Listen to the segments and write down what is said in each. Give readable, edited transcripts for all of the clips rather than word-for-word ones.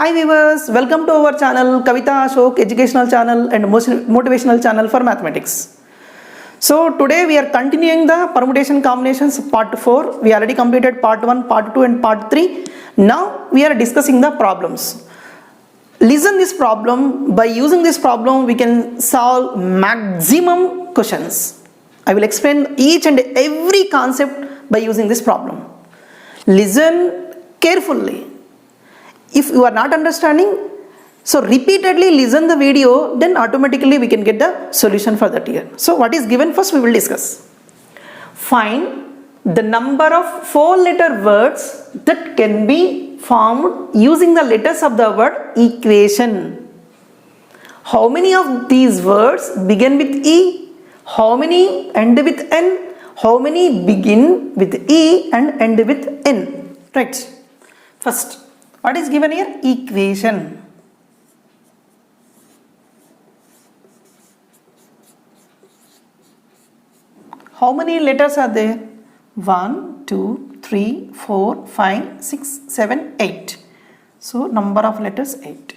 Hi viewers, welcome to our channel Kavita Ashok Educational Channel and Motivational Channel for Mathematics. So today we are continuing the permutation combinations part 4. We already completed part 1, part 2 and part 3. Now we are discussing the problems. Listen this problem. By using this problem we can solve maximum questions. I will explain each and every concept by using this problem. Listen carefully. If you are not understanding, so repeatedly listen the video, then automatically we can get the solution for that here. So what is given first we will discuss. Find the number of 4-letter words that can be formed using the letters of the word equation. How many of these words begin with E? How many end with N? How many begin with E and end with N? Right. First, what is given here? Equation. How many letters are there? 1, 2, 3, 4, 5, 6, 7, 8. So number of letters 8.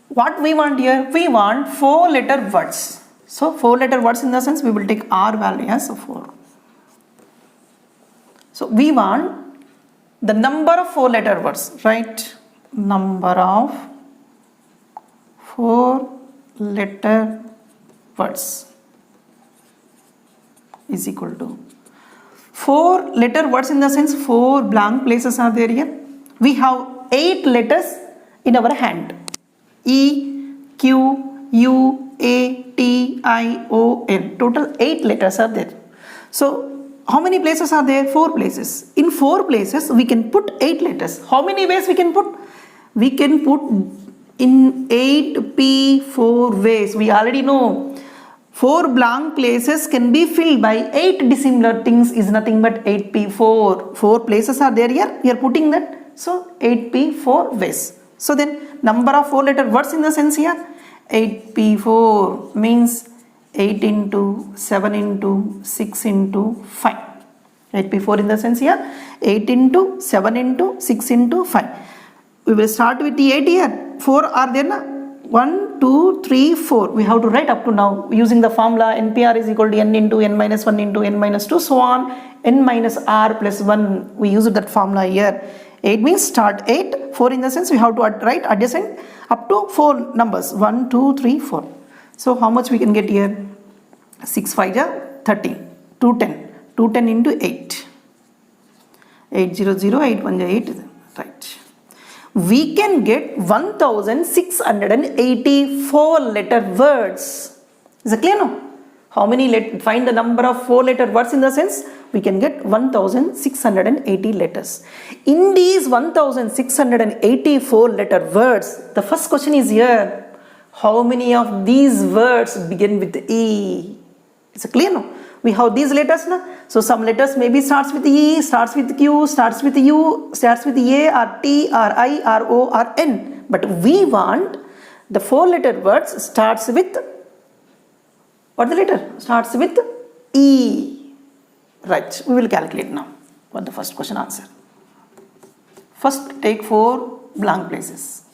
What we want here? We want 4-letter words. So 4-letter words in the sense we will take R value as 4. So we want the number of 4-letter words, right? Number of 4-letter words is equal to 4-letter words in the sense 4 blank places are there here. We have 8 letters in our hand. E, Q, U, A, T, I, O, N. Total 8 letters are there. So how many places are there? 4 places. In 4 places we can put 8 letters. How many ways we can put? We can put in 8p4 ways. We already know 4 blank places can be filled by 8 dissimilar things is nothing but 8p4. 4 places are there here. We are putting that. So 8p4 ways. So then number of 4-letter words in the sense here 8p4 means 8 into 7 into 6 into 5. 8p4 in the sense here 8 into 7 into 6 into 5. We will start with the 8 here. 4 are there na? 1, 2, 3, 4. We have to write up to now using the formula NPR is equal to n into n minus 1 into n minus 2 so on. N minus r plus 1. We use that formula here. 8 means start 8. 4 in the sense we have to write adjacent up to 4 numbers. 1, 2, 3, 4. So how much we can get here? 6 5 are 30. 210. 210 into 8. 800, 81 8. Right. We can get 1684 letter words. Is it clear now? How many find the number of 4-letter words in the sense? We can get 1680 letters. In these 1684 letter words, the first question is here. How many of these words begin with E? Is it clear now? We have these letters now. So some letters maybe starts with E, starts with Q, starts with U, starts with A or T or I or O or N. But we want the 4-letter words starts with what the letter? Starts with E. Right. We will calculate now. What the first question answer? First take 4 blank places.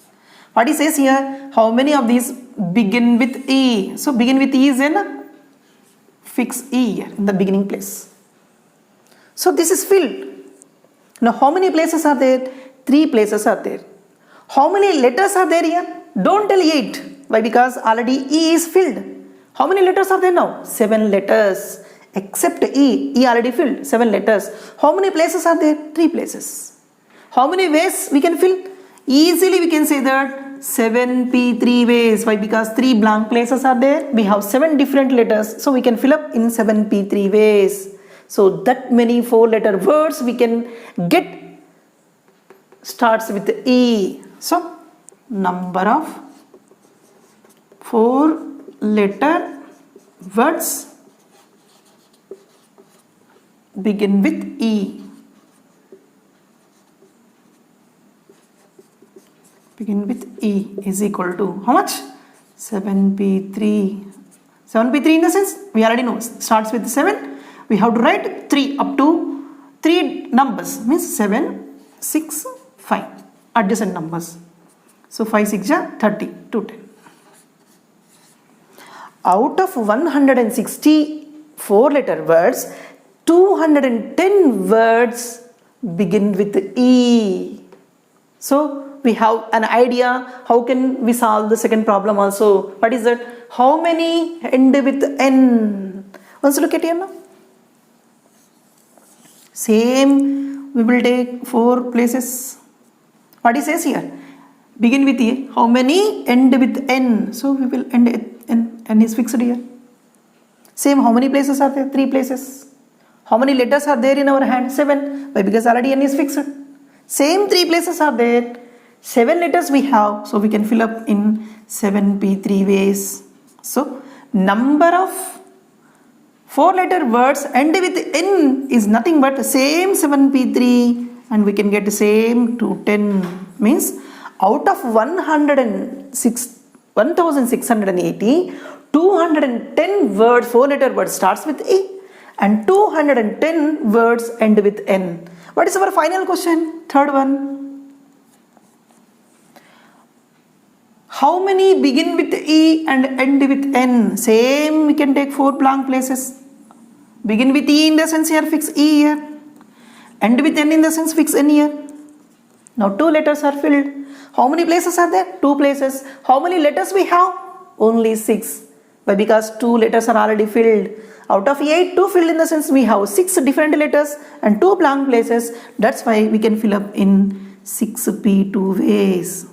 What he says here? How many of these begin with E? So begin with E is in fix E here in the beginning place. So this is filled. Now how many places are there? 3 places are there. How many letters are there here? Don't tell 8. Why? Because already E is filled. How many letters are there now? 7 letters. Except E. E already filled. 7 letters. How many places are there? 3 places. How many ways we can fill? Easily we can say that 7p3 ways. Why? Because 3 blank places are there. We have 7 different letters. So we can fill up in 7p3 ways. So that many 4-letter words we can get starts with E. So number of 4-letter words begin with E. Begin with E is equal to how much? 7p3. 7p3 in the sense we already know starts with 7. We have to write 3 up to 3 numbers means 7, 6, 5. adjacent numbers. So 5 6 ja 30, 210. Out of 164 letter words, 210 words begin with E. So we have an idea how can we solve the second problem also. What is that? How many end with N? Once look at here now. Same, we will take 4 places. What it says here? Begin with E. How many end with N? So we will end it. N is fixed here. Same, how many places are there? 3 places. How many letters are there in our hand? 7. Why? Because already N is fixed. Same 3 places are there. 7 letters we have. So we can fill up in 7p3 ways. So number of 4 letter words end with N is nothing but same 7p3, and we can get the same 210. Means out of 1680, 210 words, 4 letter word starts with E, and 210 words end with N. What is our final question? Third one. How many begin with E and end with N? Same, we can take 4 blank places. Begin with E in the sense here, fix E here. End with N in the sense, fix N here. Now 2 letters are filled. How many places are there? 2 places. How many letters we have? Only 6. Why? Because 2 letters are already filled. Out of 8, 2 filled in the sense we have 6 different letters and 2 blank places. That's why we can fill up in 6p2 ways.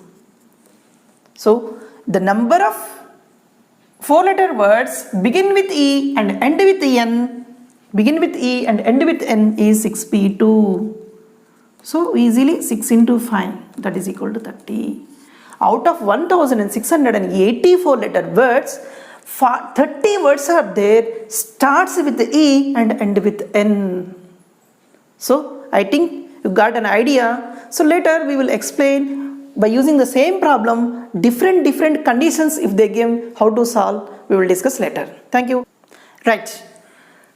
So the number of 4 letter words begin with E and end with N. Begin with E and end with N is 6p2. So easily 6 into 5, that is equal to 30. Out of 1684 letter words, 30 words are there, starts with E and end with N. So I think you got an idea. So later we will explain by using the same problem, different conditions if they give, how to solve, we will discuss later. Thank you. Right.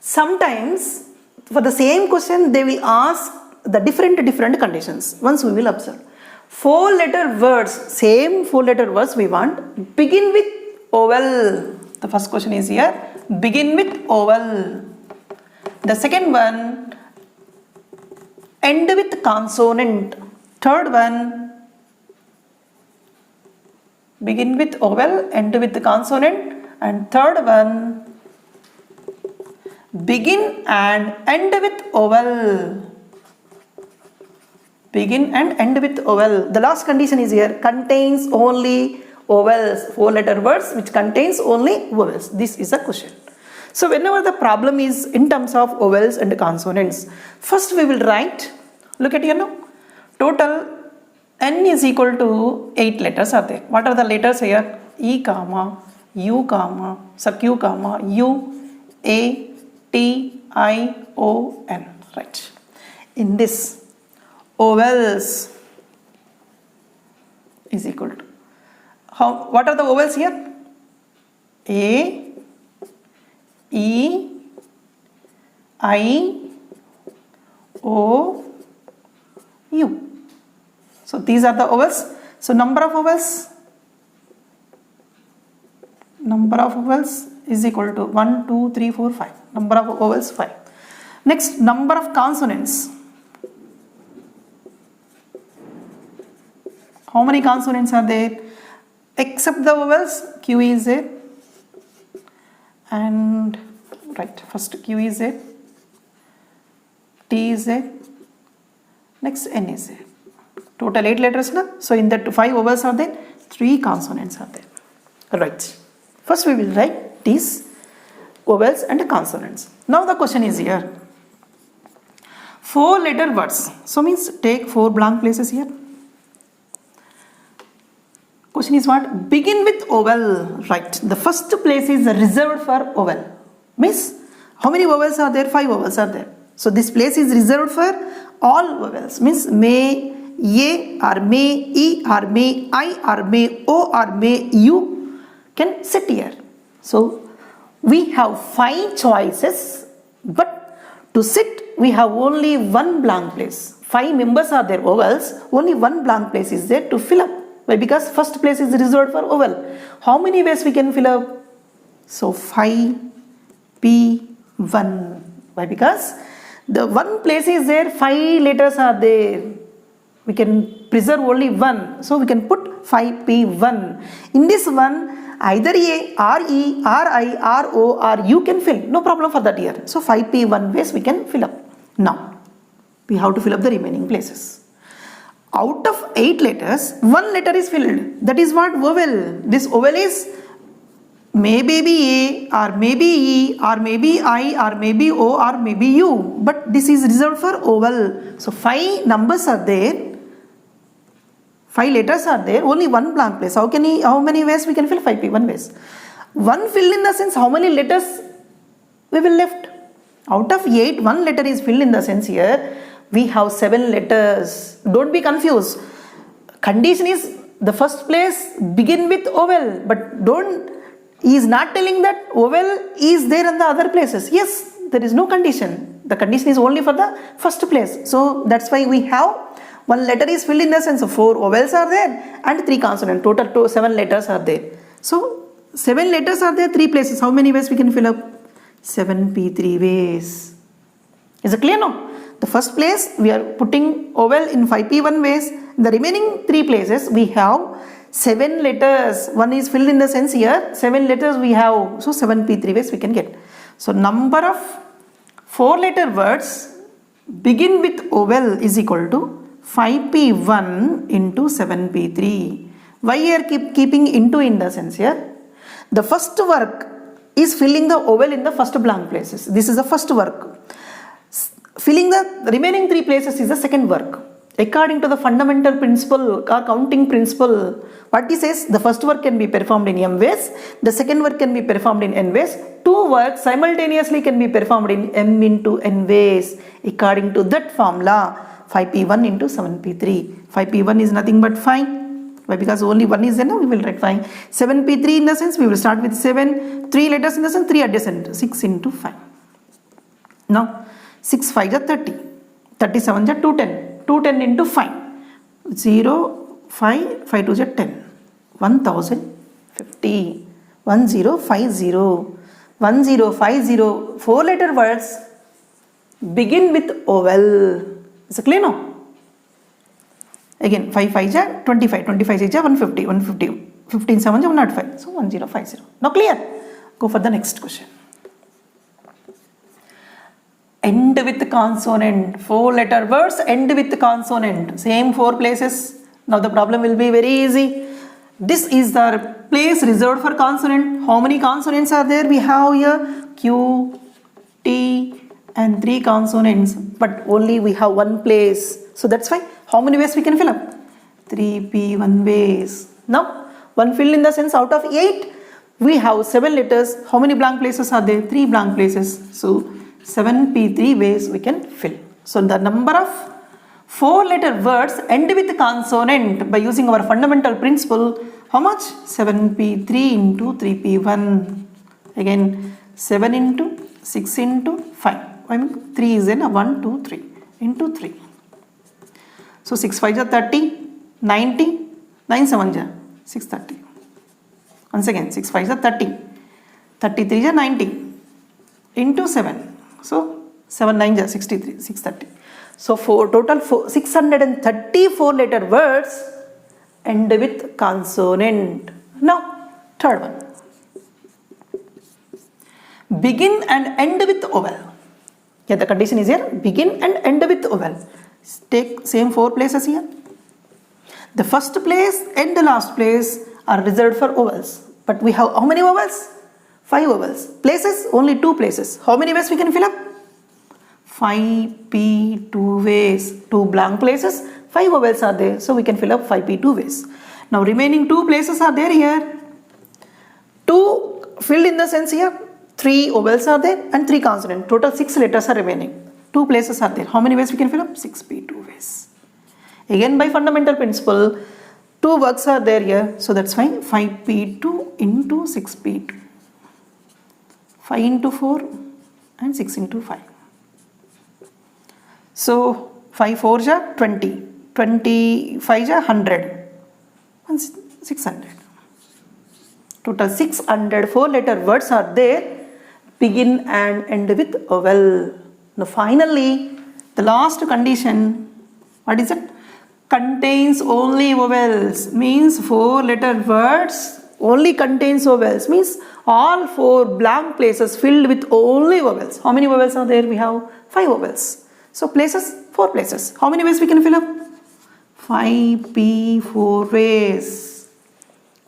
Sometimes for the same question they will ask the different conditions. Once we will observe. 4 letter words, same 4 letter words we want, begin with vowel. The first question is here, begin with vowel. The second one, end with consonant. Third one, begin with vowel, end with consonant. And third one, begin and end with vowel. Begin and end with vowel. The last condition is here, contains only vowels. 4 letter words which contains only vowels. This is a question. So whenever the problem is in terms of vowels and consonants, first we will write, look at here now, total N is equal to 8 letters are there. What are the letters here? E comma, U comma, so Q comma, U, A, T, I, O, N. Right. In this, vowels is equal to, what are the vowels here? A, E, I, O, U. So these are the vowels. So number of vowels is equal to 1, 2, 3, 4, 5. Number of vowels 5. Next, number of consonants. How many consonants are there? Except the vowels, Q is there. And right, first Q is there. T is there. Next N is there. Total 8 letters na? So in that 5 vowels are there, 3 consonants are there. Right. First we will write these vowels and consonants. Now the question is here. 4 letter words. So means take 4 blank places here. Question is what? Begin with vowel. Right. The first place is reserved for vowel. Means how many vowels are there? 5 vowels are there. So this place is reserved for all vowels. Means may, ye or may, e or may, I or may, o or may, u can sit here. So we have 5 choices, but to sit we have only 1 blank place. 5 members are there, vowels, only one blank place is there to fill up. Why? Because first place is reserved for vowel. How many ways we can fill up? So 5P1. Why? Because the one place is there, 5 letters are there. We can preserve only one. So we can put 5P1. In this one, either A, RE, RI, RO or U can fill. No problem for that here. So 5P1 ways we can fill up. Now, we have to fill up the remaining places. Out of 8 letters, 1 letter is filled. That is what? Vowel. This vowel is maybe A or maybe E or maybe I or maybe O or maybe U. But this is reserved for vowel. So 5 numbers are there. 5 letters are there, only one blank place. How many ways we can fill? 5P1 ways. One filled in the sense how many letters we will left? Out of 8, 1 letter is filled in the sense here we have 7 letters. Don't be confused. Condition is the first place begin with vowel, but he is not telling that vowel is there in the other places. Yes, there is no condition. The condition is only for the first place. So that's why we have 1 letter is filled in the sense of 4 vowels are there and 3 consonants. Total 7 letters are there. So 7 letters are there, 3 places. How many ways we can fill up? 7P3 ways. Is it clear now? The first place we are putting vowel in 5P1 ways. The remaining 3 places we have 7 letters. 1 is filled in the sense here 7 letters we have. So 7P3 ways we can get. So number of 4 letter words begin with vowel is equal to 5P1 into 7P3. Why you are keeping into in the sense here? The first work is filling the vowel in the first blank places. This is the first work. Filling the remaining 3 places is the second work. According to the fundamental principle or counting principle, what he says, the first work can be performed in M ways, the second work can be performed in N ways, 2 works simultaneously can be performed in M into N ways. According to that formula, 5P1 into 7P3. 5P1 is nothing but 5. Why? Because only 1 is there now, we will write 5. 7P3 in the sense, we will start with 7. 3 letters in the sense, 3 adjacent. 6 into 5. Now, 6 5 is 30. 37 is 210. 210 into 5. 0, 5, 5 2 is 10. 1050. 1050. 1050. 4 letter words begin with vowel. Is it clear now? Again, 5 5 is 25. 25 is 150. 150. 15 7 is 105. So 1050. Now clear? Go for the next question. End with consonant. 4 letter words end with consonant. Same 4 places. Now the problem will be very easy. This is the place reserved for consonant. How many consonants are there? We have here Q, T and 3 consonants. But only we have 1 place. So that's why. How many ways we can fill up? 3P1 ways. Now 1 filled in the sense out of 8. We have 7 letters. How many blank places are there? 3 blank places. So 7P3 ways we can fill. So the number of 4 letter words end with consonant by using our fundamental principle. How much? 7P3 into 3P1. Again 7 into 6 into 5. I mean 3 is in a 1, 2, 3 into 3. So 6 5 is 30, 90, 9 7 is 630. Once again 6 5 is 30, 33 is 90 into 7. So 7 9 is 63, 630. So total 634 letter words end with consonant. Now third one. Begin and end with vowel. Yeah, the condition is here. Begin and end with vowel. Take same 4 places here. The first place and the last place are reserved for vowels. But we have how many vowels? 5 vowels. Places, only 2 places. How many ways we can fill up? 5P2 ways. 2 blank places, 5 vowels are there. So we can fill up 5P2 ways. Now remaining 2 places are there here. 2 filled in the sense here. 3 vowels are there and 3 consonants. Total 6 letters are remaining. 2 places are there. How many ways we can fill up? 6P2 ways. Again by fundamental principle, 2 works are there here. So that's why 5P2 into 6P2. 5 into 4 and 6 into 5. So 5 4 ja 20, 25 ja 100, 600. Total 600 4-letter words are there, begin and end with vowel. Now finally, the last condition, what is it? Contains only vowels, means 4-letter words only contains vowels, means all 4 blank places filled with only vowels. How many vowels are there? We have 5 vowels. So places, 4 places. How many ways we can fill up? 5p 4 ways.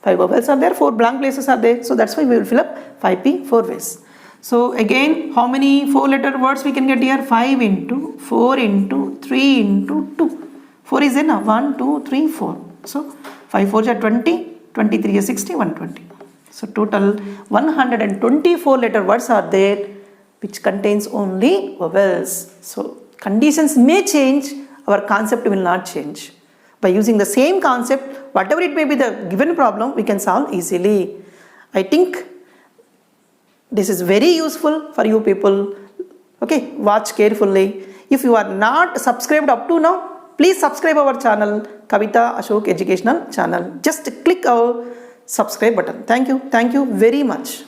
5 vowels are there, 4 blank places are there. So that's why we will fill up 5p 4 ways. So again, how many 4-letter words we can get here? 5 into 4 into 3 into 2. 4 is in 1, 2, 3, 4. So 5 4 are 20, 23 is 60, 120. So total 124-letter words are there which contains only vowels. So conditions may change, our concept will not change. By using the same concept, whatever it may be the given problem, we can solve easily. I think this is very useful for you people. Okay, watch carefully. If you are not subscribed up to now, please subscribe our channel, Kavita Ashok Educational Channel. Just click our subscribe button. Thank you very much.